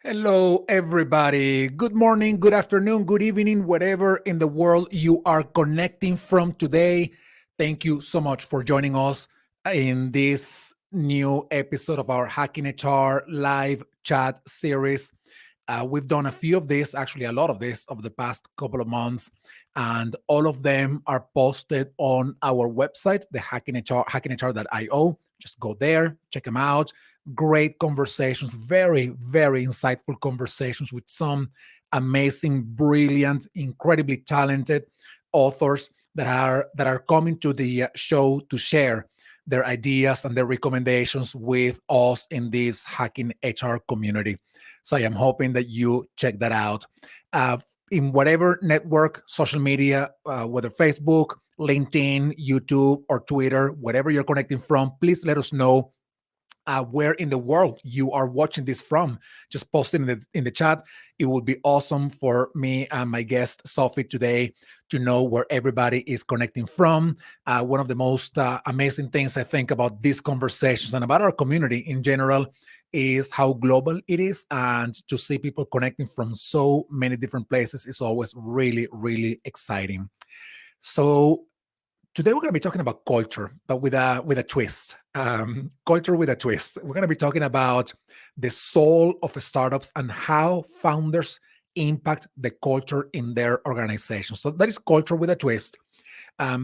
Hello, everybody. Good morning, good afternoon, good evening, wherever in the world you are connecting from today. Thank you so much for joining us in this new episode of our Hacking HR live chat series. We've done a few of this, actually, a lot of this over the past couple of months, and all of them are posted on our website, the hackinghr.io. Just go there, check them out. Great conversations, very, very insightful conversations with some amazing, brilliant, incredibly talented authors that are coming to the show to share their ideas and their recommendations with us in this hacking HR community. So I am hoping that you check that out. Uh, in whatever network, social media, whether Facebook, LinkedIn, YouTube, or Twitter, whatever you're connecting from, please let us know where in the world you are watching this from. Just post it in the chat. It would be awesome for me and my guest Sophie today to know where everybody is connecting from. One of the most amazing things I think about these conversations and about our community in general is how global it is, and to see people connecting from so many different places is always really, really exciting. So today we're going to be talking about culture, but with a twist. Culture with a twist. We're going to be talking about the soul of startups and how founders impact the culture in their organization. So that is culture with a twist,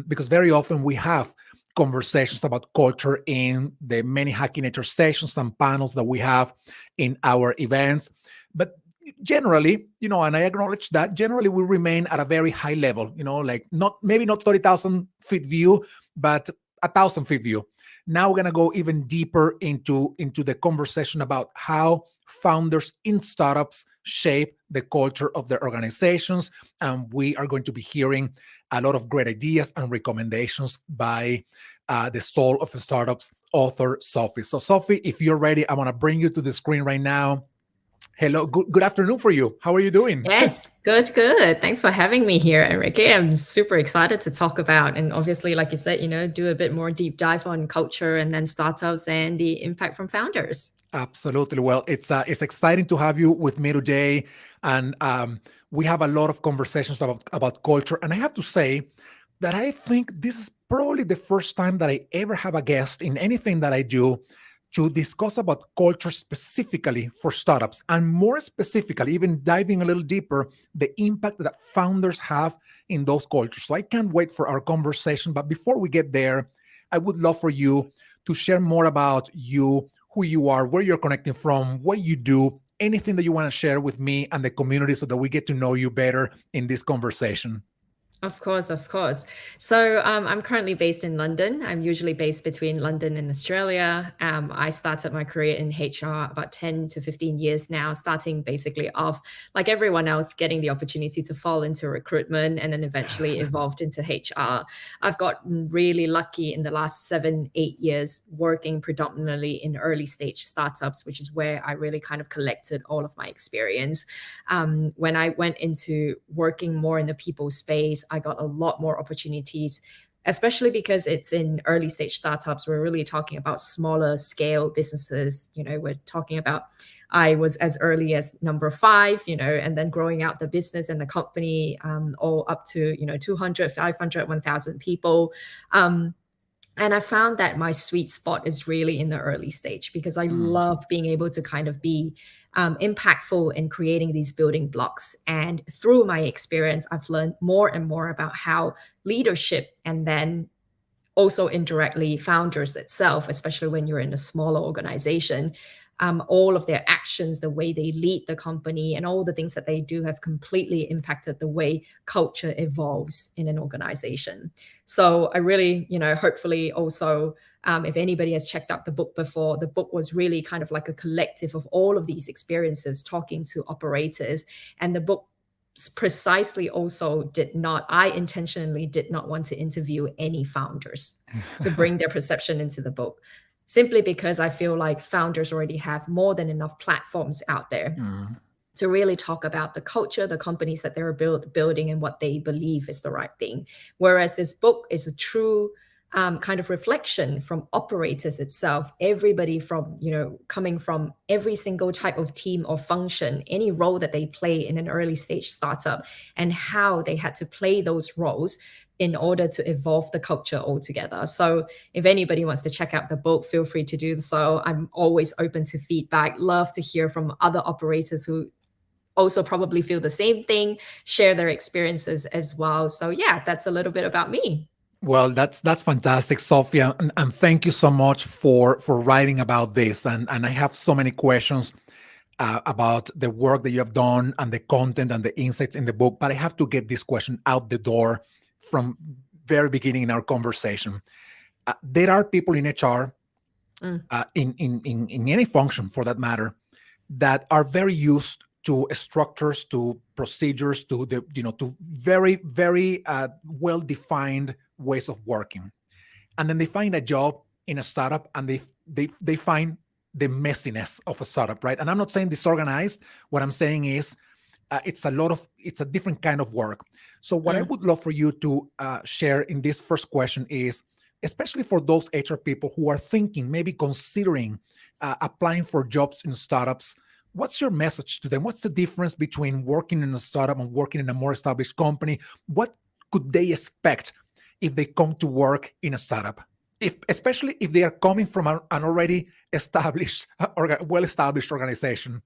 because very often we have conversations about culture in the many Hacking Nature sessions and panels that we have in our events. But generally, and I acknowledge that generally we remain at a very high level, like not maybe not 30,000 feet view, but 1,000 feet view. Now we're going to go even deeper into the conversation about how founders in startups shape the culture of their organizations. And we are going to be hearing a lot of great ideas and recommendations by the soul of startups author, Sophie. So Sophie, if you're ready, I want to bring you to the screen right now. Hello, good afternoon for you. How are you doing? Yes, good, good. Thanks for having me here, Enrique. I'm super excited to talk about, and obviously, like you said, do a bit more deep dive on culture and then startups and the impact from founders. Absolutely. Well, it's exciting to have you with me today, and we have a lot of conversations about culture. And I have to say that I think this is probably the first time that I ever have a guest in anything that I do to discuss about culture specifically for startups, and more specifically, even diving a little deeper, the impact that founders have in those cultures. So I can't wait for our conversation. But before we get there, I would love for you to share more about you, who you are, where you're connecting from, what you do, anything that you want to share with me and the community so that we get to know you better in this conversation. Of course, of course. So I'm currently based in London. I'm usually based between London and Australia. I started my career in HR about 10 to 15 years now, starting basically off like everyone else, getting the opportunity to fall into recruitment and then eventually evolved into HR. I've gotten really lucky in the last 7, 8 years working predominantly in early stage startups, which is where I really kind of collected all of my experience. When I went into working more in the people space, I got a lot more opportunities, especially because it's in early stage startups. We're really talking about smaller scale businesses. We're talking about I was as early as number 5, and then growing out the business and the company, all up to, 200, 500, 1,000 people. And I found that my sweet spot is really in the early stage because I Mm. love being able to kind of be impactful in creating these building blocks. And through my experience, I've learned more and more about how leadership and then also indirectly founders itself, especially when you're in a smaller organization, all of their actions, the way they lead the company, and all the things that they do have completely impacted the way culture evolves in an organization. So I really, hopefully also, if anybody has checked out the book before, the book was really kind of like a collective of all of these experiences talking to operators. And the book precisely also I intentionally did not want to interview any founders to bring their perception into the book, simply because I feel like founders already have more than enough platforms out there Mm. to really talk about the culture, the companies that they're building, and what they believe is the right thing. Whereas this book is a true kind of reflection from operators itself, everybody from, coming from every single type of team or function, any role that they play in an early stage startup, and how they had to play those roles in order to evolve the culture altogether. So if anybody wants to check out the book, feel free to do so. I'm always open to feedback. Love to hear from other operators who also probably feel the same thing, share their experiences as well. So yeah, that's a little bit about me. Well, that's fantastic, Sophia, and thank you so much for writing about this. And I have so many questions about the work that you have done and the content and the insights in the book. But I have to get this question out the door from very beginning in our conversation. There are people in HR, in any function for that matter, that are very used to structures, to procedures, to to very very well defined ways of working, and then they find a job in a startup, and they find the messiness of a startup, right? And I'm not saying disorganized. What I'm saying is it's a different kind of work. So what I would love for you to share in this first question is, especially for those HR people who are thinking, maybe considering applying for jobs in startups, what's your message to them? What's the difference between working in a startup and working in a more established company? What could they expect if they come to work in a startup? Especially if they are coming from an already established, well-established organization.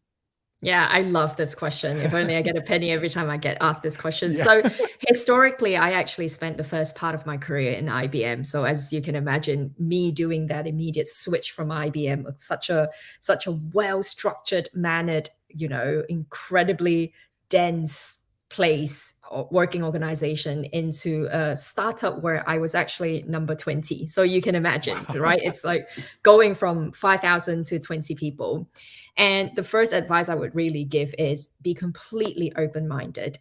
Yeah, I love this question. If only I get a penny every time I get asked this question. Yeah. So historically, I actually spent the first part of my career in IBM. So as you can imagine, me doing that immediate switch from IBM with such a well-structured, mannered, incredibly dense place or working organization into a startup where I was actually number 20. So you can imagine, right? It's like going from 5,000 to 20 people. And the first advice I would really give is be completely open-minded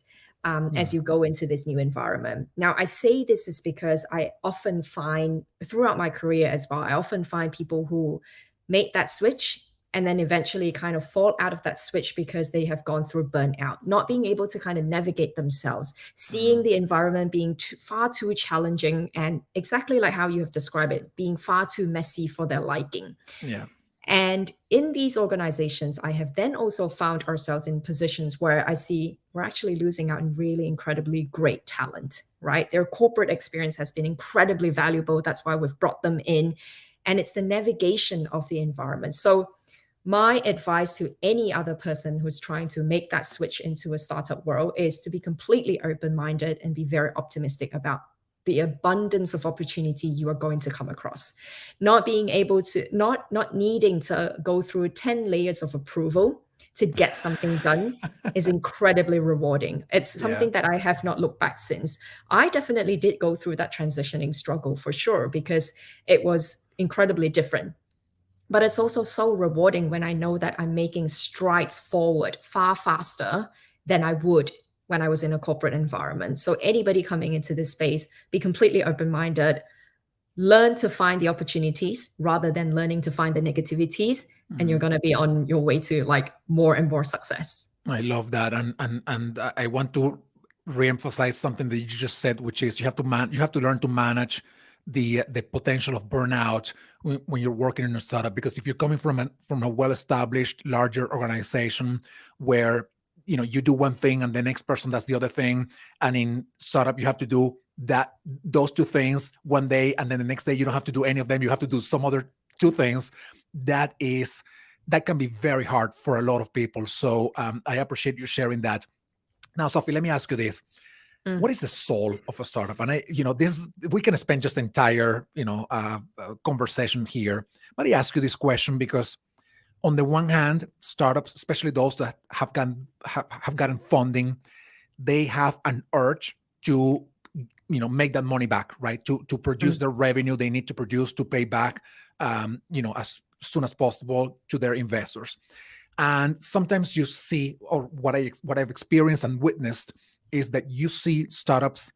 as you go into this new environment. Now, I say this is because I often find throughout my career as well, I often find people who make that switch and then eventually kind of fall out of that switch because they have gone through burnout, not being able to kind of navigate themselves, seeing the environment being far too challenging, and exactly like how you have described it, being far too messy for their liking. Yeah. And in these organizations, I have then also found ourselves in positions where I see we're actually losing out on really incredibly great talent, right? Their corporate experience has been incredibly valuable. That's why we've brought them in. And it's the navigation of the environment. So my advice to any other person who's trying to make that switch into a startup world is to be completely open-minded and be very optimistic about the abundance of opportunity you are going to come across. Not being able to, not needing to go through 10 layers of approval to get something done is incredibly rewarding. It's something that I have not looked back since. I definitely did go through that transitioning struggle for sure, because it was incredibly different. But it's also so rewarding when I know that I'm making strides forward far faster than I would when I was in a corporate environment. So anybody coming into this space, be completely open-minded, learn to find the opportunities rather than learning to find the negativities, and you're going to be on your way to like more and more success. I love that, and I want to reemphasize something that you just said, which is you have to learn to manage the potential of burnout when you're working in a startup. Because if you're coming from a well-established larger organization where you do one thing and the next person does the other thing, and in startup you have to do those two things one day, and then the next day you don't have to do any of them, you have to do some other two things. That can be very hard for a lot of people. So I appreciate you sharing that. Now, Sophie, let me ask you this. What is the soul of a startup? And we can spend just entire, conversation here. But I ask you this question because, on the one hand, startups, especially those that have gotten funding, they have an urge to, make that money back, right? To produce their revenue, they need to produce to pay back, as soon as possible to their investors. And sometimes you see, or what I've experienced and witnessed, is that you see startups,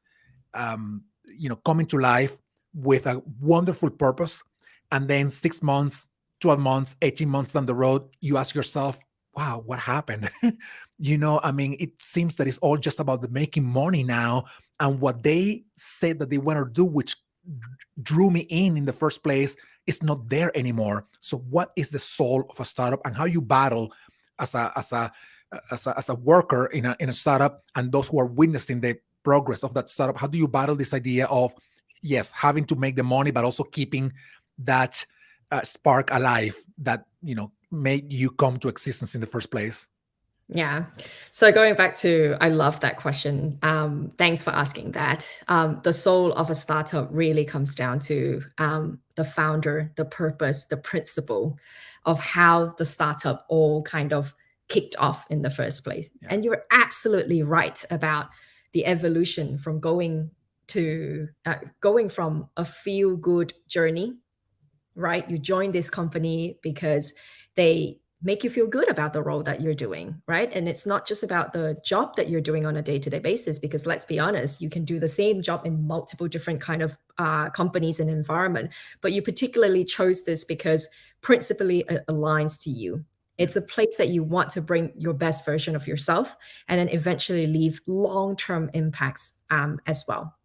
coming to life with a wonderful purpose, and then 6 months, 12 months, 18 months down the road, you ask yourself, wow, what happened? It seems that it's all just about the making money now, and what they said that they want to do, which drew me in the first place is not there anymore. So what is the soul of a startup, and how you battle as a worker in a startup, and those who are witnessing the progress of that startup? How do you battle this idea of, yes, having to make the money, but also keeping that spark alive that made you come to existence in the first place? Yeah. So going back to, I love that question. Thanks for asking that. The soul of a startup really comes down to the founder, the purpose, the principle of how the startup all kind of kicked off in the first place. Yeah. And you're absolutely right about the evolution from going from a feel good journey, right? You join this company because they make you feel good about the role that you're doing, right? And it's not just about the job that you're doing on a day-to-day basis, because let's be honest, you can do the same job in multiple different kind of companies and environment, but you particularly chose this because principally it aligns to you. It's a place that you want to bring your best version of yourself and then eventually leave long-term impacts as well.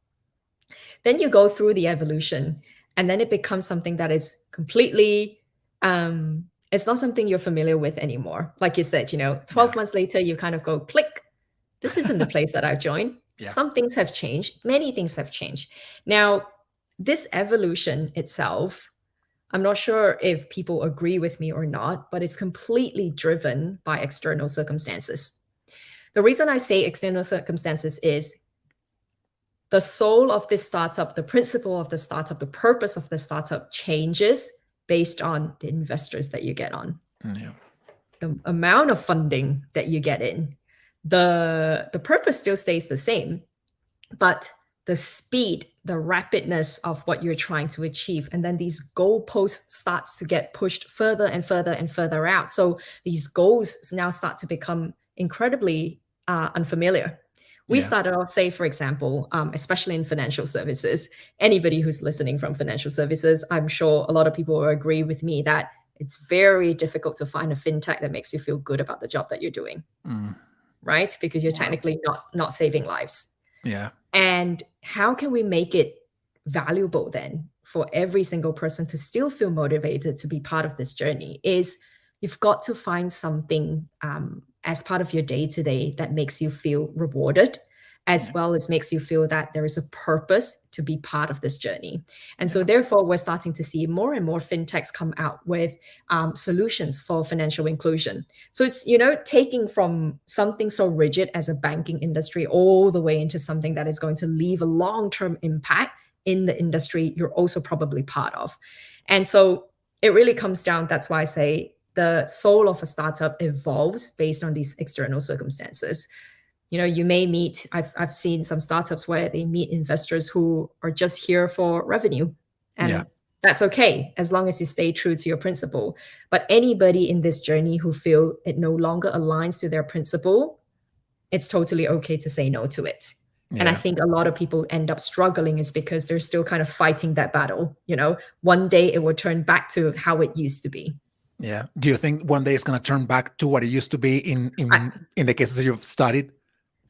Then you go through the evolution, and then it becomes something that is completely it's not something you're familiar with anymore. Like you said, 12 months later, you kind of go, click, this isn't the place that I've joined. Yeah. Some things have changed. Many things have changed. Now, this evolution itself, I'm not sure if people agree with me or not, but it's completely driven by external circumstances. The reason I say external circumstances is the soul of this startup, the principle of the startup, the purpose of the startup changes based on the investors that you get on. Yeah. The amount of funding that you get in. The purpose still stays the same, but the speed, the rapidness of what you're trying to achieve, and then these goalposts starts to get pushed further and further and further out. So these goals now start to become incredibly unfamiliar. We started off, say, for example, especially in financial services, anybody who's listening from financial services, I'm sure a lot of people will agree with me that it's very difficult to find a fintech that makes you feel good about the job that you're doing, right? Because you're technically not saving lives. Yeah. And how can we make it valuable then for every single person to still feel motivated to be part of this journey? Is you've got to find something as part of your day-to-day that makes you feel rewarded, as well as makes you feel that there is a purpose to be part of this journey. And so therefore, we're starting to see more and more fintechs come out with solutions for financial inclusion. So it's, taking from something so rigid as a banking industry all the way into something that is going to leave a long-term impact in the industry you're also probably part of. And so it really comes down, that's why I say the soul of a startup evolves based on these external circumstances. You may meet, I've seen some startups where they meet investors who are just here for revenue. And that's okay, as long as you stay true to your principle. But anybody in this journey who feel it no longer aligns to their principle, it's totally okay to say no to it. And I think a lot of people end up struggling is because they're still kind of fighting that battle. One day it will turn back to how it used to be. Yeah. Do you think one day it's going to turn back to what it used to be in the cases that you've studied?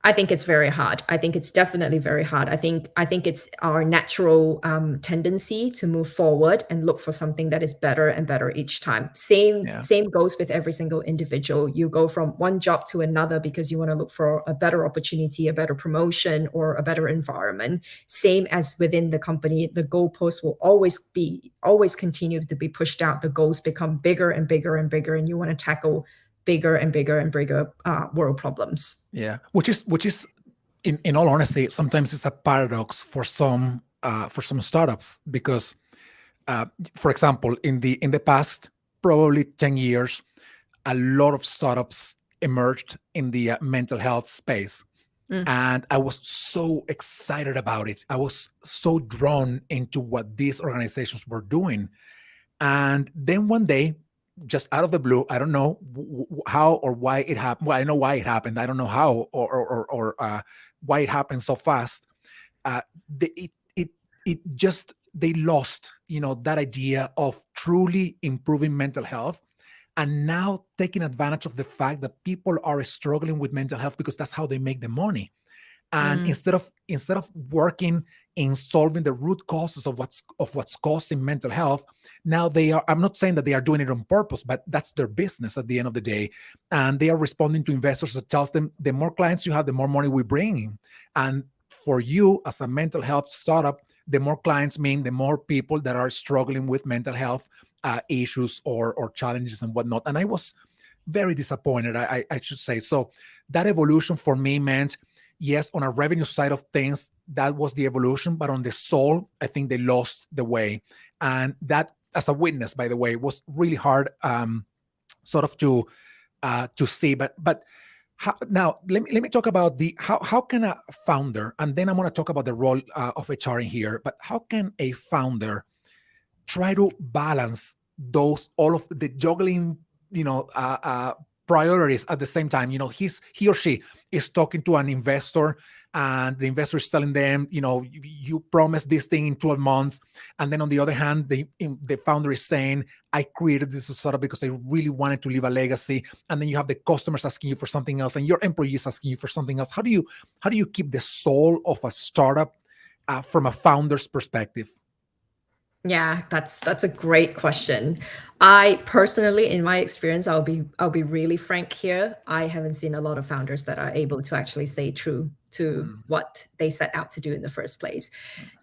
I think it's very hard. I think it's definitely very hard. I think it's our natural tendency to move forward and look for something that is better and better each time. Same goes with every single individual. You go from one job to another because you want to look for a better opportunity, a better promotion, or a better environment. Same as within the company, the goalposts will always continue to be pushed out. The goals become bigger and bigger and bigger, and you want to tackle bigger and bigger and bigger world problems. Yeah, which is in all honesty, sometimes it's a paradox for some startups because, for example, in the past probably 10 years, a lot of startups emerged in the mental health space, and I was so excited about it. I was so drawn into what these organizations were doing, and then one day, just out of the blue, I don't know how or why it happened. Well, I know why it happened. I don't know how or why it happened so fast. They lost, that idea of truly improving mental health, and now taking advantage of the fact that people are struggling with mental health because that's how they make the money. And instead of working, in solving the root causes of what's causing mental health. Now they are, I'm not saying that they are doing it on purpose, but that's their business at the end of the day. And they are responding to investors that tells them the more clients you have, the more money we bring in. And for you as a mental health startup, the more clients mean the more people that are struggling with mental health issues or challenges and whatnot. And I was very disappointed, I should say. So that evolution for me meant, yes, on a revenue side of things, that was the evolution, but on the soul, I think they lost the way. And that, as a witness, by the way, was really hard sort of to see. But now let me talk about the how can a founder, and then I'm going to talk about the role of HR in here. But how can a founder try to balance those, all of the juggling, priorities at the same time? He or she is talking to an investor, and the investor is telling them, you promised this thing in 12 months. And then on the other hand, the founder is saying, I created this startup because I really wanted to leave a legacy. And then you have the customers asking you for something else, and your employees asking you for something else. How do you keep the soul of a startup from a founder's perspective? Yeah, that's a great question. I personally, in my experience, I'll be really frank here. I haven't seen a lot of founders that are able to actually stay true to what they set out to do in the first place.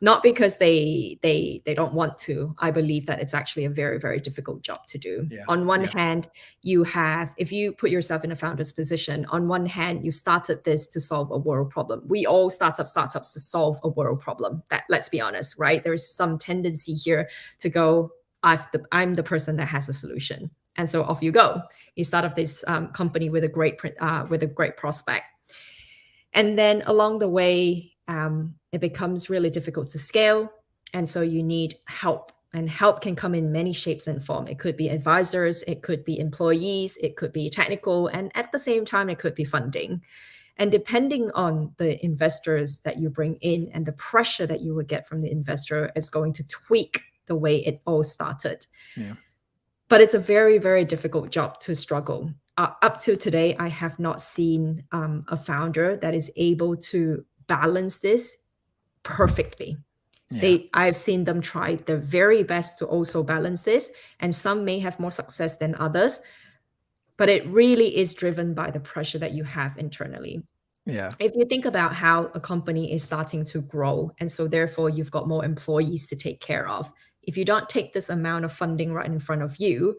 Not because they don't want to. I believe that it's actually a very, very difficult job to do. Yeah. On one hand, you have, if you put yourself in a founder's position, on one hand, you started this to solve a world problem. We all start up startups to solve a world problem. That, let's be honest, right? There's some tendency here to go, I'm the person that has a solution. And so off you go. You start off this company with a great prospect. And then along the way, it becomes really difficult to scale. And so you need help. And help can come in many shapes and form. It could be advisors, it could be employees, it could be technical, and at the same time, it could be funding. And depending on the investors that you bring in and the pressure that you would get from the investor, is going to tweak the way it all started. Yeah. But it's a very, very difficult job to struggle. Up to today, I have not seen a founder that is able to balance this perfectly. Yeah. I've seen them try their very best to also balance this, and some may have more success than others, but it really is driven by the pressure that you have internally. Yeah. If you think about how a company is starting to grow, and so therefore you've got more employees to take care of, if you don't take this amount of funding right in front of you,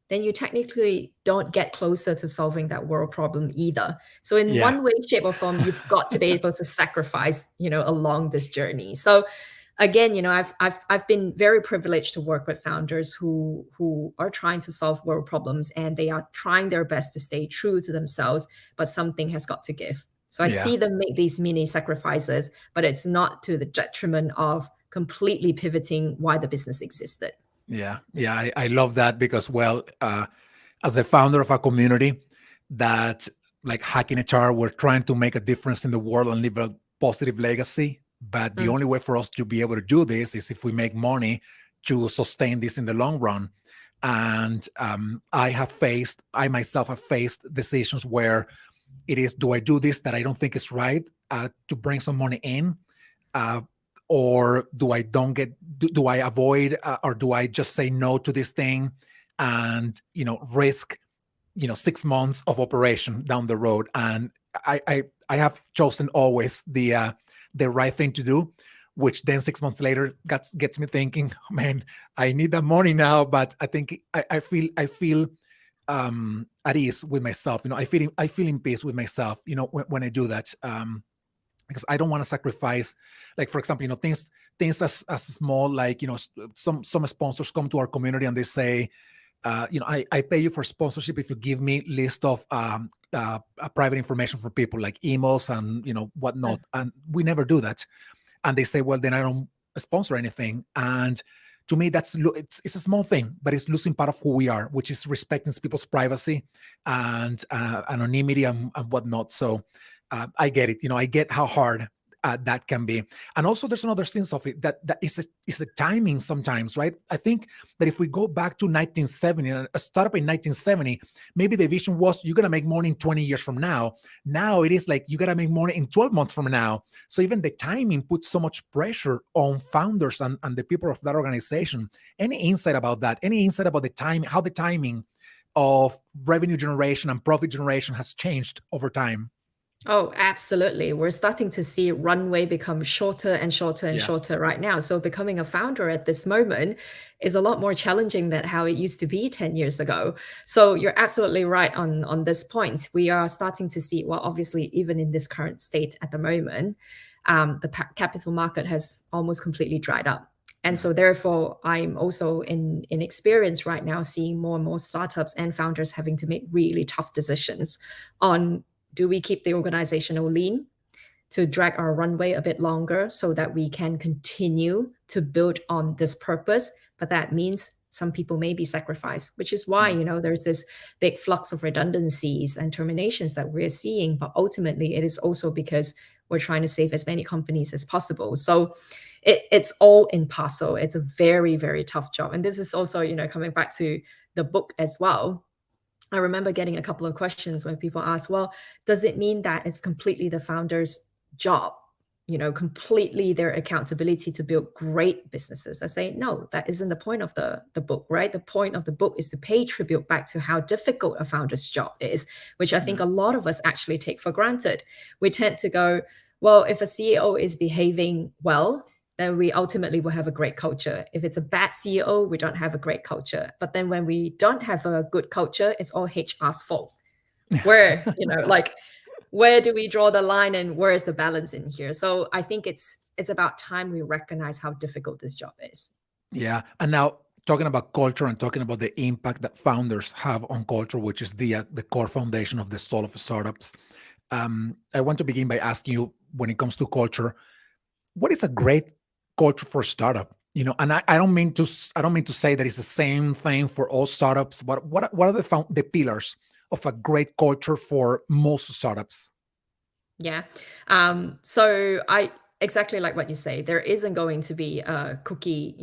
then you technically don't get closer to solving that world problem either. So in one way, shape, or form, you've got to be able to sacrifice, along this journey. So again, I've been very privileged to work with founders who are trying to solve world problems, and they are trying their best to stay true to themselves, but something has got to give. So I see them make these mini sacrifices, but it's not to the detriment of completely pivoting why the business existed. Yeah. I love that because, as the founder of a community that, like Hacking HR, we're trying to make a difference in the world and leave a positive legacy. But the only way for us to be able to do this is if we make money to sustain this in the long run. And I myself have faced decisions where it is, do I do this that I don't think is right to bring some money in? Or do I do I avoid, or do I just say no to this thing and, risk, 6 months of operation down the road? And I have chosen always the right thing to do, which then 6 months later gets me thinking, man, I need that money now. But I think I feel at ease with myself. I feel in peace with myself, when I do that. Because I don't want to sacrifice, like, for example, things as small, like, some sponsors come to our community and they say, I pay you for sponsorship if you give me list of private information for people, like emails and whatnot. And we never do that. And they say, well, then I don't sponsor anything. And to me, it's a small thing, but it's losing part of who we are, which is respecting people's privacy and anonymity and whatnot. So I get it. I get how hard that can be. And also there's another sense of it that is a timing sometimes, right? I think that if we go back to 1970, a startup in 1970, maybe the vision was you're going to make money in 20 years from now. Now it is like you got to make money in 12 months from now. So even the timing puts so much pressure on founders and the people of that organization. Any insight about that? Any insight about the time, how the timing of revenue generation and profit generation has changed over time? Oh, absolutely. We're starting to see runway become shorter and shorter and shorter right now. So becoming a founder at this moment is a lot more challenging than how it used to be 10 years ago. So you're absolutely right on this point. We are starting to see, well, obviously, even in this current state at the moment, the capital market has almost completely dried up. And so therefore, I'm also in experience right now seeing more and more startups and founders having to make really tough decisions on, do we keep the organizational lean to drag our runway a bit longer so that we can continue to build on this purpose? But that means some people may be sacrificed, which is why, there's this big flux of redundancies and terminations that we're seeing. But ultimately, it is also because we're trying to save as many companies as possible. So it's all in parcel. It's a very, very tough job. And this is also, coming back to the book as well. I remember getting a couple of questions when people ask, well, does it mean that it's completely the founder's job, completely their accountability to build great businesses? I say, no, that isn't the point of the book, right? The point of the book is to pay tribute back to how difficult a founder's job is, which I think a lot of us actually take for granted. We tend to go, well, if a CEO is behaving well, then we ultimately will have a great culture. If it's a bad CEO, we don't have a great culture. But then when we don't have a good culture, it's all HR's fault. Where, where do we draw the line and where is the balance in here? So I think it's about time we recognize how difficult this job is. Yeah. And now talking about culture and talking about the impact that founders have on culture, which is the core foundation of the soul of startups. I want to begin by asking you, when it comes to culture, what is a great culture for startup? And I don't mean to say that it's the same thing for all startups, but what are the pillars of a great culture for most startups? Yeah. So exactly like what you say, there isn't going to be a cookie,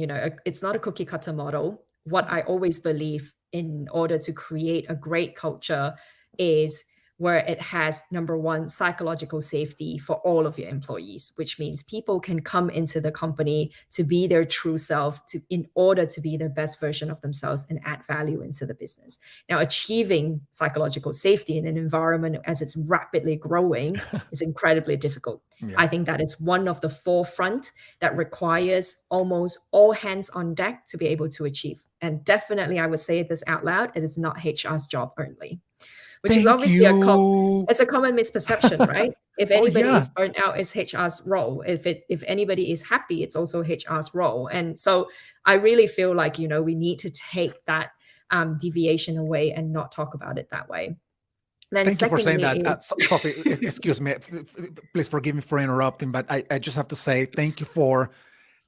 it's not a cookie cutter model. What I always believe in order to create a great culture is where it has, number one, psychological safety for all of your employees, which means people can come into the company to be their true self, in order to be the best version of themselves and add value into the business. Now, achieving psychological safety in an environment as it's rapidly growing is incredibly difficult. Yeah. I think that is one of the forefront that requires almost all hands on deck to be able to achieve. And definitely, I would say this out loud, it is not HR's job only. Which is obviously it's a common misperception, right? If anybody is burnt out, it's HR's role. If anybody is happy, it's also HR's role. And so I really feel like, we need to take that deviation away and not talk about it that way. Then thank you for saying that. Sophie, excuse me, please forgive me for interrupting, but I just have to say thank you for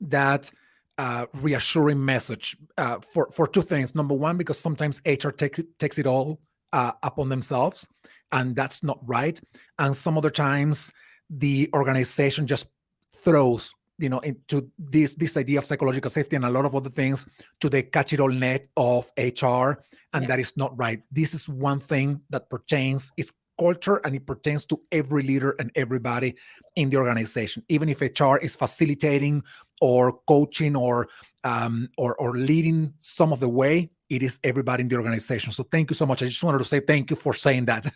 that reassuring message for two things. Number one, because sometimes HR takes it all upon themselves, and that's not right. And some other times the organization just throws into this idea of psychological safety and a lot of other things to the catch-it-all net of HR, and that is not right. This is one thing that pertains, it's culture, and it pertains to every leader and everybody in the organization. Even if HR is facilitating or coaching or leading some of the way, it is everybody in the organization. So thank you so much. I just wanted to say thank you for saying that.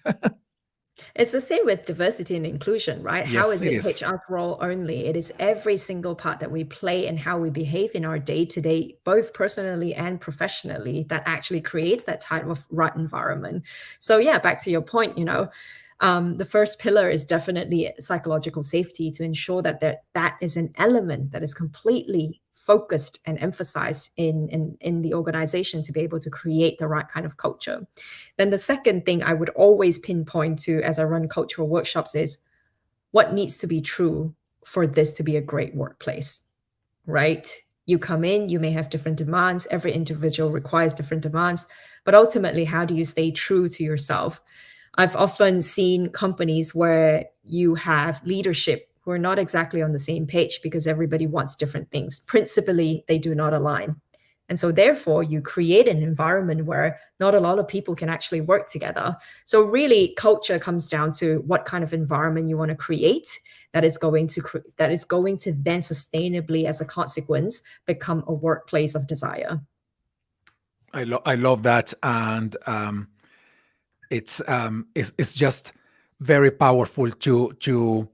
It's the same with diversity and inclusion, right? Yes, how is it HR's role only? It is every single part that we play and how we behave in our day-to-day, both personally and professionally, that actually creates that type of right environment. So yeah, back to your point, the first pillar is definitely psychological safety, to ensure that that is an element that is completely focused and emphasized in the organization to be able to create the right kind of culture. Then the second thing I would always pinpoint to as I run cultural workshops is what needs to be true for this to be a great workplace, right? You come in, you may have different demands. Every individual requires different demands, but ultimately, how do you stay true to yourself? I've often seen companies where you have leadership we're not exactly on the same page because everybody wants different things. Principally, they do not align. And so therefore, you create an environment where not a lot of people can actually work together. So really, culture comes down to what kind of environment you want to create that is going to then sustainably, as a consequence, become a workplace of desire. I love that, and it's just very powerful to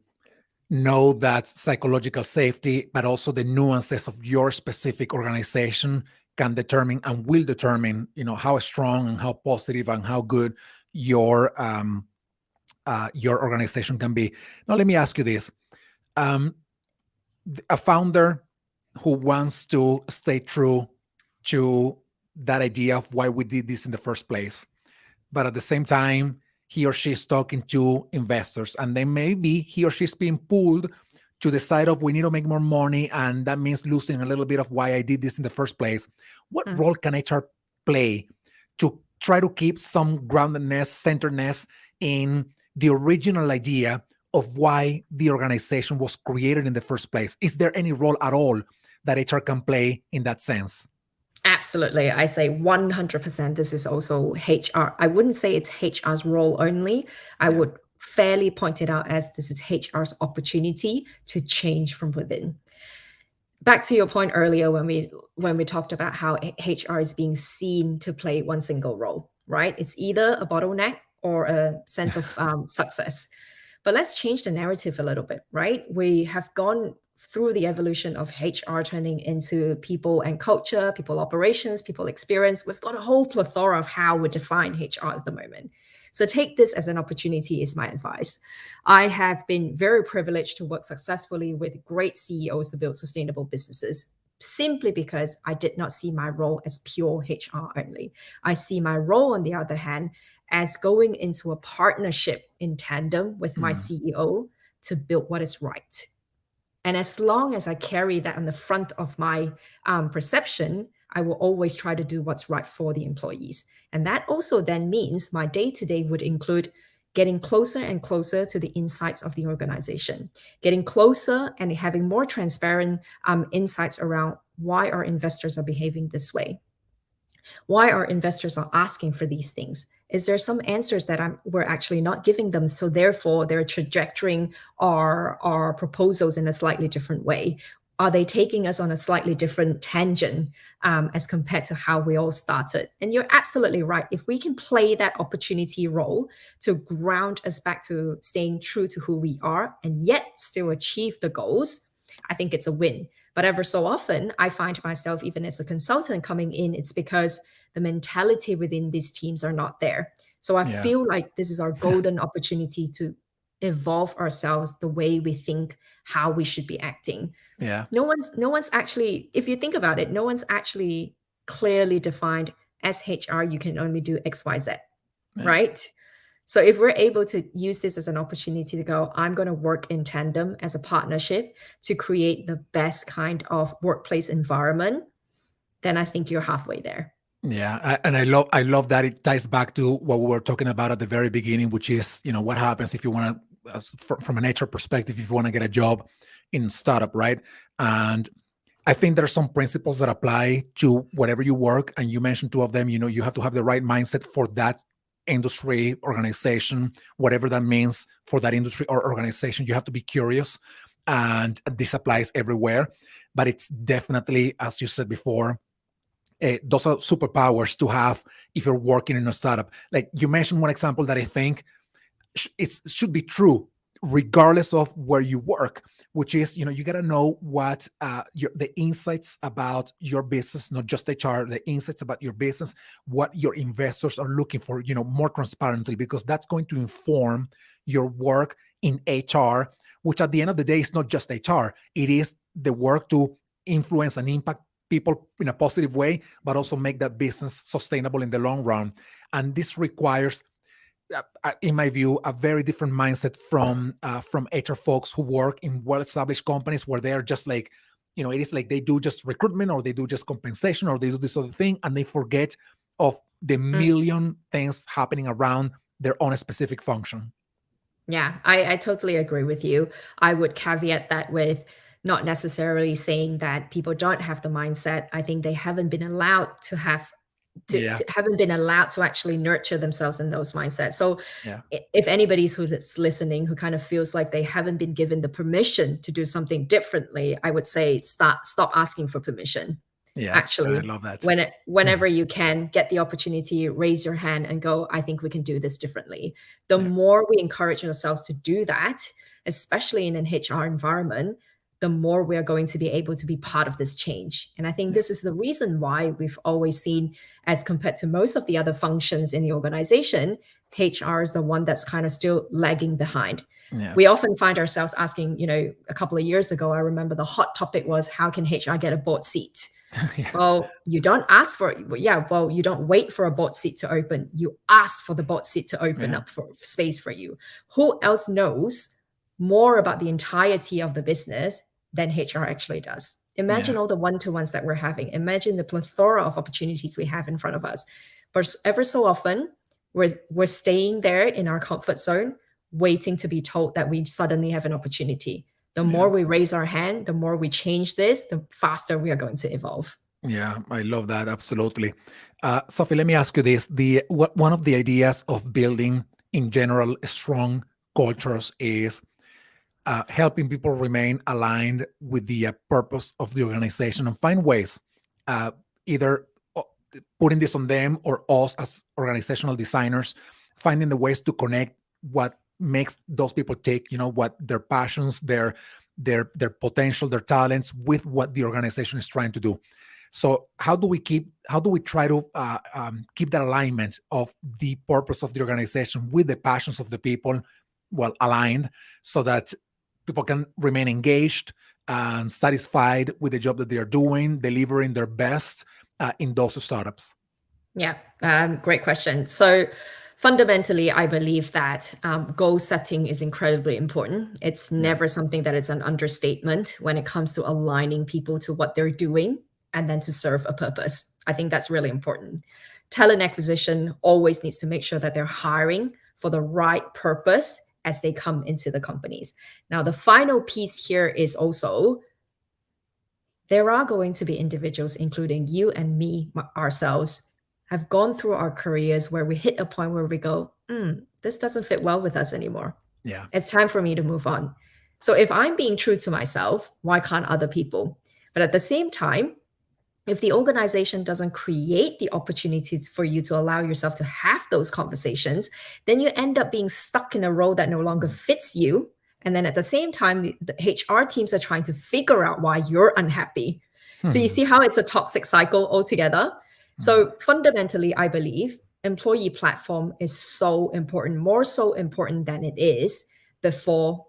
know that psychological safety, but also the nuances of your specific organization can determine and will determine, how strong and how positive and how good your organization can be. Now, let me ask you this: um, a founder who wants to stay true to that idea of why we did this in the first place, but at the same time, he or she is talking to investors, and then maybe he or she's being pulled to the side of we need to make more money, and that means losing a little bit of why I did this in the first place. What role can HR play to try to keep some groundedness, centeredness in the original idea of why the organization was created in the first place? Is there any role at all that HR can play in that sense? Absolutely. I say 100% this is also HR. I wouldn't say it's HR's role only. I would fairly point it out as this is HR's opportunity to change from within. Back to your point earlier when we talked about how HR is being seen to play one single role, right? It's either a bottleneck or a sense of success. But let's change the narrative a little bit, right? We have gone through the evolution of HR turning into people and culture, people operations, people experience. We've got a whole plethora of how we define HR at the moment. So take this as an opportunity is my advice. I have been very privileged to work successfully with great CEOs to build sustainable businesses, simply because I did not see my role as pure HR only. I see my role, on the other hand, as going into a partnership in tandem with my CEO to build what is right. And as long as I carry that on the front of my perception, I will always try to do what's right for the employees. And that also then means my day-to-day would include getting closer and closer to the insights of the organization, getting closer and having more transparent insights around why our investors are behaving this way, why our investors are asking for these things. Is there some answers that we're actually not giving them, so therefore they're trajectorying our proposals in a slightly different way? Are they taking us on a slightly different tangent as compared to how we all started? And you're absolutely right. If we can play that opportunity role to ground us back to staying true to who we are and yet still achieve the goals, I think it's a win. But ever so often, I find myself, even as a consultant coming in, it's because the mentality within these teams are not there. So I feel like this is our golden opportunity to evolve ourselves the way we think, how we should be acting. Yeah. No one's actually, if you think about it, no one's actually clearly defined as HR, you can only do X, Y, Z, right? So if we're able to use this as an opportunity to go, I'm going to work in tandem as a partnership to create the best kind of workplace environment, then I think you're halfway there. Yeah, and I love that it ties back to what we were talking about at the very beginning, which is, what happens if you want to, from an HR perspective, if you want to get a job in startup, right? And I think there are some principles that apply to whatever you work, and you mentioned two of them. You have to have the right mindset for that industry, organization, whatever that means for that industry or organization. You have to be curious, and this applies everywhere. But it's definitely, as you said before, those are superpowers to have if you're working in a startup. Like you mentioned one example that I think it should be true regardless of where you work, which is, you got to know what the insights about your business, not just HR, the insights about your business, what your investors are looking for, more transparently, because that's going to inform your work in HR, which at the end of the day is not just HR. It is the work to influence and impact people in a positive way, but also make that business sustainable in the long run. And this requires, in my view, a very different mindset from HR folks who work in well-established companies where they are just like, it is like they do just recruitment, or they do just compensation, or they do this other thing, and they forget of the million things happening around their own specific function. Yeah, I totally agree with you. I would caveat that with not necessarily saying that people don't have the mindset. I think they haven't been allowed to have Yeah, to haven't been allowed to actually nurture themselves in those mindsets. So yeah, if anybody's who's listening who kind of feels like they haven't been given the permission to do something differently, I would say stop asking for permission. yeah. I Actually, love that. whenever Mhm. you can get the opportunity, raise your hand and go, I think we can do this differently. The Yeah, more we encourage ourselves to do that, especially in an HR environment, the more we are going to be able to be part of this change. And I think yeah, this is the reason why we've always seen, as compared to most of the other functions in the organization, HR is the one that's kind of still lagging behind. yeah, We often find ourselves asking, a couple of years ago, I remember the hot topic was, how can HR get a board seat? yeah, Well, you don't ask for it. Yeah, well, you don't wait for a bot seat to open. You ask for the bot seat to open yeah, up for space for you. Who else knows more about the entirety of the business than HR actually does? yeah, Imagine all the one-to-ones that we're having. Imagine the plethora of opportunities we have in front of us. But ever so often, we're staying there in our comfort zone, waiting to be told that we suddenly have an opportunity. The yeah. more we raise our hand, the more we change this, the faster we are going to evolve. Yeah, I love that. Absolutely. Sophie, let me ask you this. One of the ideas of building, in general, strong cultures is helping people remain aligned with the purpose of the organization and find ways, uh, either putting this on them or us as organizational designers, finding the ways to connect what makes those people tick, what their passions, their potential, their talents with what the organization is trying to do. So how do we try to keep that alignment of the purpose of the organization with the passions of the people, well aligned, so that people can remain engaged and satisfied with the job that they are doing, delivering their best in those startups? Yeah, great question. So fundamentally, I believe that goal setting is incredibly important. It's Yeah, never something that is an understatement when it comes to aligning people to what they're doing and then to serve a purpose. I think that's really important. Talent acquisition always needs to make sure that they're hiring for the right purpose as they come into the companies. Now, the final piece here is also there are going to be individuals, including you and me, ourselves, have gone through our careers where we hit a point where we go, this doesn't fit well with us anymore. yeah, It's time for me to move on. So if I'm being true to myself, why can't other people? But at the same time, if the organization doesn't create the opportunities for you to allow yourself to have those conversations, then you end up being stuck in a role that no longer mm, fits you. And then at the same time, the HR teams are trying to figure out why you're unhappy. So you hmm, see how it's a toxic cycle altogether. mm, So fundamentally, I believe employee platform is so important, more so important than it is before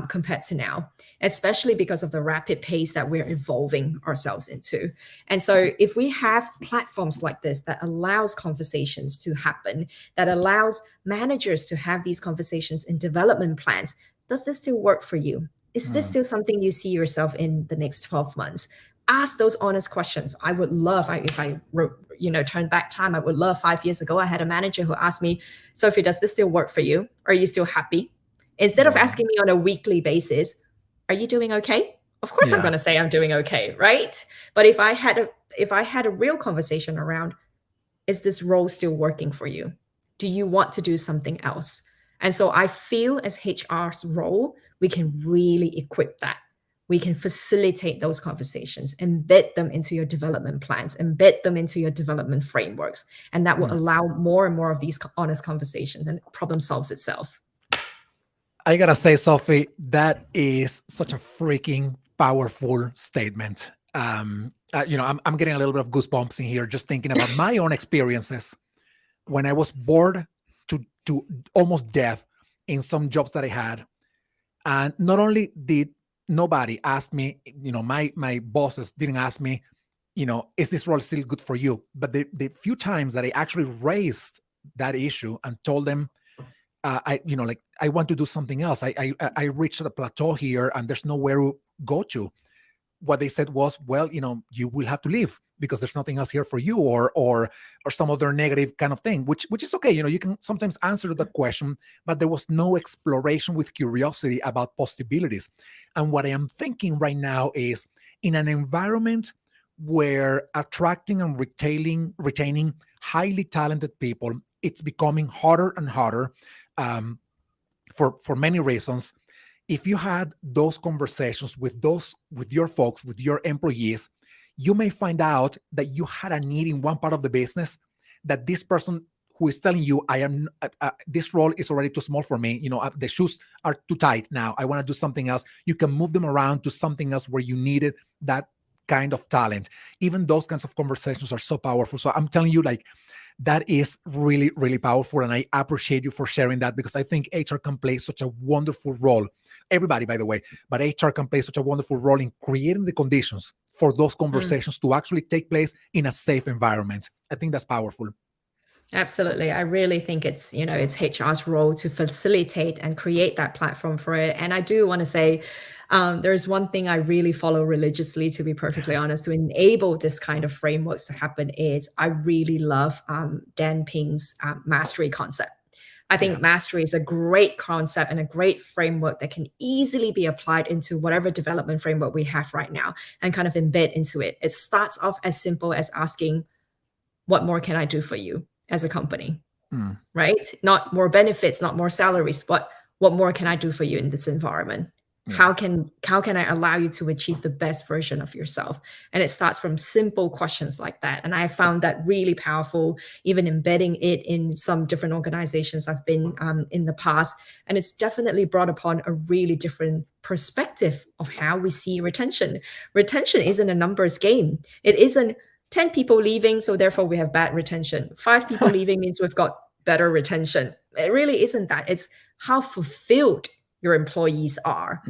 compared to now, especially because of the rapid pace that we're evolving ourselves into. And so if we have platforms like this that allows conversations to happen, that allows managers to have these conversations in development plans, does this still work for you? Is this mm, still something you see yourself in the next 12 months? Ask those honest questions. I would love, if I turn back time, I would love 5 years ago, I had a manager who asked me, Sophie, does this still work for you? Are you still happy? Instead of wow. asking me on a weekly basis, are you doing okay? Of course I'm Yeah, going to say I'm doing okay, right? But if I had a real conversation around, is this role still working for you? Do you want to do something else? And so I feel as HR's role, we can really equip that. We can facilitate those conversations, embed them into your development plans, embed them into your development frameworks. And that will mm. allow more and more of these honest conversations, and problem solves itself. I gotta say, Sophie, that is such a freaking powerful statement. I'm getting a little bit of goosebumps in here just thinking about my own experiences when I was bored to almost death in some jobs that I had. And not only did nobody ask me, my bosses didn't ask me, is this role still good for you? But the few times that I actually raised that issue and told them, like I want to do something else. I reached a plateau here and there's nowhere to go to. what they said was, well, you will have to leave because there's nothing else here for you, or some other negative kind of thing, which is okay. You can sometimes answer the question, but there was no exploration with curiosity about possibilities. And what I am thinking right now is, in an environment where attracting and retaining highly talented people, it's becoming harder and harder, for many reasons. If you had those conversations with your folks, with your employees, you may find out that you had a need in one part of the business, that this person who is telling you, I am this role is already too small for me, the shoes are too tight now, I want to do something else. You can move them around to something else where you needed that kind of talent. Even those kinds of conversations are so powerful. So I'm telling you, like, that is really, really powerful. And I appreciate you for sharing that, because I think HR can play such a wonderful role. Everybody, by the way, but HR can play such a wonderful role in creating the conditions for those conversations to actually take place in a safe environment. I think that's powerful. Absolutely. I really think it's HR's role to facilitate and create that platform for it. And I do want to say, there's one thing I really follow religiously, to be perfectly honest, to enable this kind of frameworks to happen, is I really love Dan Ping's mastery concept. I think mastery is a great concept and a great framework that can easily be applied into whatever development framework we have right now, and kind of embed into it. It starts off as simple as asking, what more can I do for you as a company? Right? Not more benefits, not more salaries, but what more can I do for you in this environment? How can I allow you to achieve the best version of yourself? And it starts from simple questions like that. And I found that really powerful, even embedding it in some different organizations I've been in the past. And it's definitely brought upon a really different perspective of how we see retention. Retention isn't a numbers game. It isn't 10 people leaving, so therefore we have bad retention. 5 people leaving means we've got better retention. It really isn't that. It's how fulfilled your employees are.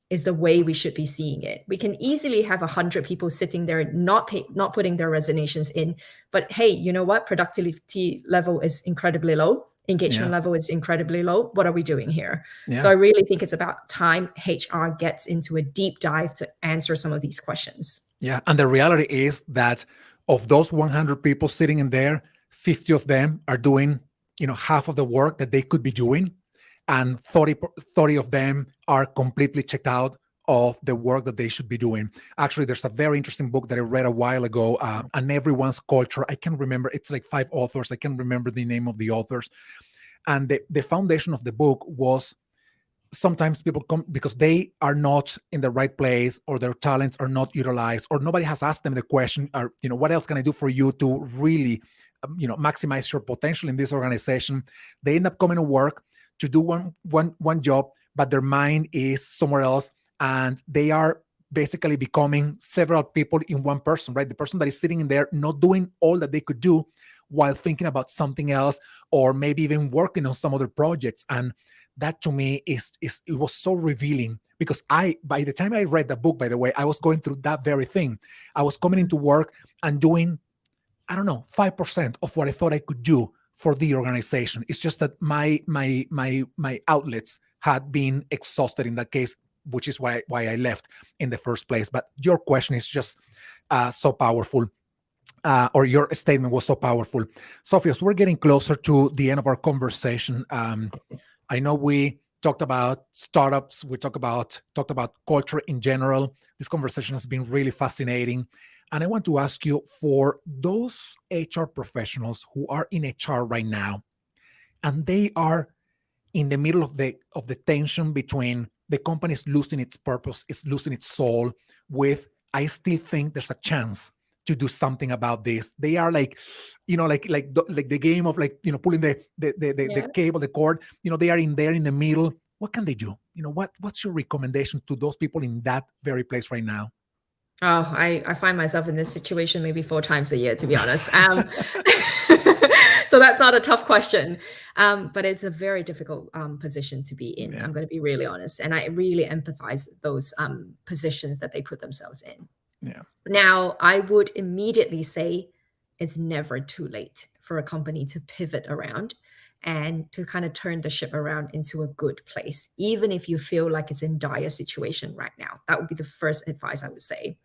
Is the way we should be seeing it. We can easily have 100 people sitting there not putting their resignations in, but hey, you know what? Productivity level is incredibly low. Engagement level is incredibly low. What are we doing here? So I really think it's about time HR gets into a deep dive to answer some of these questions. Yeah, and the reality is that of those 100 people sitting in there, 50 of them are doing, half of the work that they could be doing, and 30 of them are completely checked out of the work that they should be doing. Actually, there's a very interesting book that I read a while ago, On Everyone's Culture. I can't remember. It's like 5 authors. I can't remember the name of the authors. And the foundation of the book was, sometimes people come because they are not in the right place, or their talents are not utilized, or nobody has asked them the question, or, what else can I do for you to really, maximize your potential in this organization? They end up coming to work to do one job, but their mind is somewhere else, and they are basically becoming several people in one person, right? The person that is sitting in there not doing all that they could do, while thinking about something else, or maybe even working on some other projects. And that, to me, it was so revealing, because by the time I read the book, by the way, I was going through that very thing. I was coming into work and doing, 5% of what I thought I could do for the organization. It's just that my outlets had been exhausted in that case, which is why I left in the first place. But your question is just so powerful. Or your statement was so powerful. Sophie, as we're getting closer to the end of our conversation, I know we talked about startups. We talked about culture in general. This conversation has been really fascinating. And I want to ask you, for those HR professionals who are in HR right now, and they are in the middle of the tension between the company is losing its purpose, it's losing its soul, with, I still think there's a chance to do something about this. They are like, like the game of pulling the cable, the cord. They are in there in the middle. What can they do? What's your recommendation to those people in that very place right now? Oh, I find myself in this situation maybe 4 times a year, to be honest. So that's not a tough question, but it's a very difficult position to be in. I'm going to be really honest, and I really empathize those positions that they put themselves in. Now, I would immediately say it's never too late for a company to pivot around and to kind of turn the ship around into a good place, even if you feel like it's in dire situation right now. That would be the first advice I would say.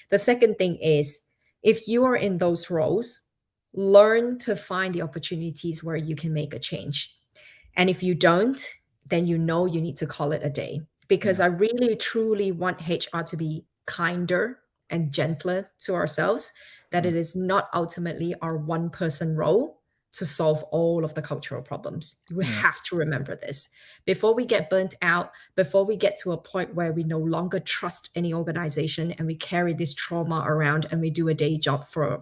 The second thing is, if you are in those roles, learn to find the opportunities where you can make a change. And if you don't, then you know you need to call it a day. Because I really truly want HR to be kinder and gentler to ourselves, that it is not ultimately our one person role to solve all of the cultural problems. We have to remember this. Before we get burnt out, before we get to a point where we no longer trust any organization and we carry this trauma around and we do a day job for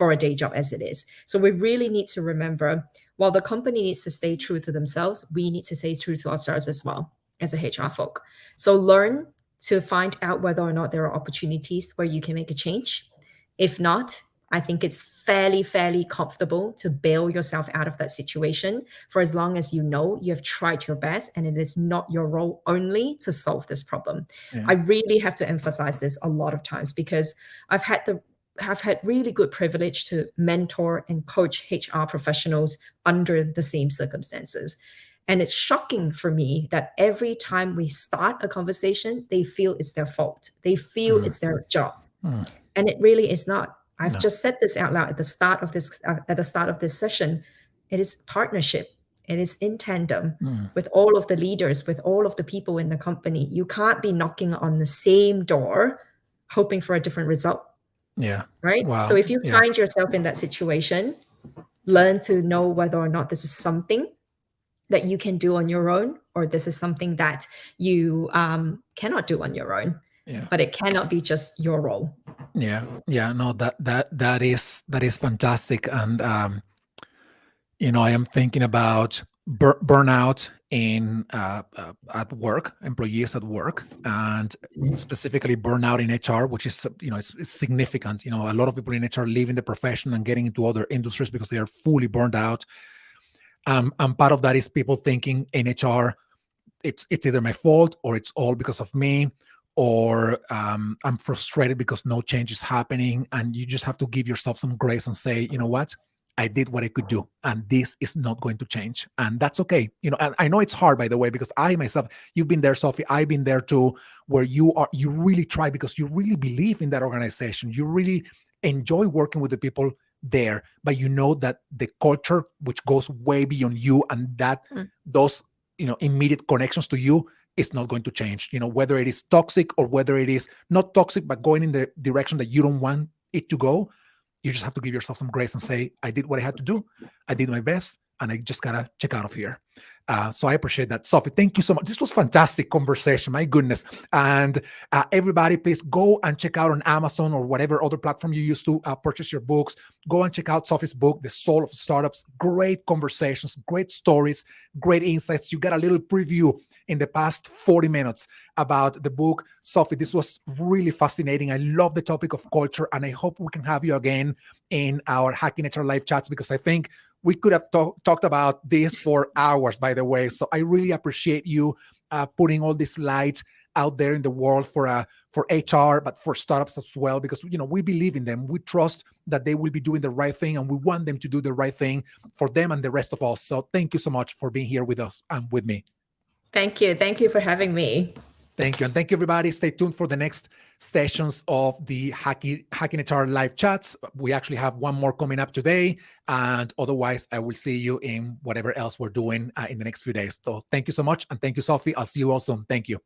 a day job as it is. So we really need to remember, while the company needs to stay true to themselves, we need to stay true to ourselves as well as a HR folk. So learn to find out whether or not there are opportunities where you can make a change. If not, I think it's fairly comfortable to bail yourself out of that situation for as long as you know you have tried your best and it is not your role only to solve this problem. I really have to emphasize this a lot of times because I've had really good privilege to mentor and coach HR professionals under the same circumstances. And it's shocking for me that every time we start a conversation, they feel it's their fault. They feel it's their job. And it really is not. I've just said this out loud at the start of this session. It is partnership. It is in tandem with all of the leaders, with all of the people in the company. You can't be knocking on the same door, hoping for a different result. Yeah. Right. Wow. So if you find yourself in that situation, learn to know whether or not this is something that you can do on your own, or this is something that you cannot do on your own. But it cannot be just your role. No, that is fantastic. And I am thinking about burnout in at work, employees at work, and specifically burnout in HR, which is it's significant. A lot of people in HR leaving the profession and getting into other industries because they are fully burned out. And part of that is people thinking in HR, it's either my fault or it's all because of me, or I'm frustrated because no change is happening. And you just have to give yourself some grace and say, you know what? I did what I could do, and this is not going to change. And that's okay. And I know it's hard, by the way, because I myself, you've been there, Sophie, I've been there too, where you really try because you really believe in that organization. You really enjoy working with the people there, but you know that the culture, which goes way beyond you, and that those immediate connections to you is not going to change. Whether it is toxic or whether it is not toxic but going in the direction that you don't want it to go, you just have to give yourself some grace and say, I did what I had to do, I did my best, and I just gotta check out of here. So I appreciate that. Sophie, thank you so much. This was fantastic conversation, my goodness. And everybody, please go and check out on Amazon or whatever other platform you use to purchase your books. Go and check out Sophie's book, The Soul of Startups. Great conversations, great stories, great insights. You got a little preview in the past 40 minutes about the book. Sophie, this was really fascinating. I love the topic of culture, and I hope we can have you again in our Hacking HR live chats, because I think we could have talked about this for hours, by the way. So I really appreciate you putting all these lights out there in the world for HR, but for startups as well, because we believe in them. We trust that they will be doing the right thing, and we want them to do the right thing for them and the rest of us. So thank you so much for being here with us and with me. Thank you. Thank you for having me. Thank you. And thank you, everybody. Stay tuned for the next sessions of the Hacking HR live chats. We actually have one more coming up today. And otherwise, I will see you in whatever else we're doing in the next few days. So thank you so much. And thank you, Sophie. I'll see you all soon. Thank you.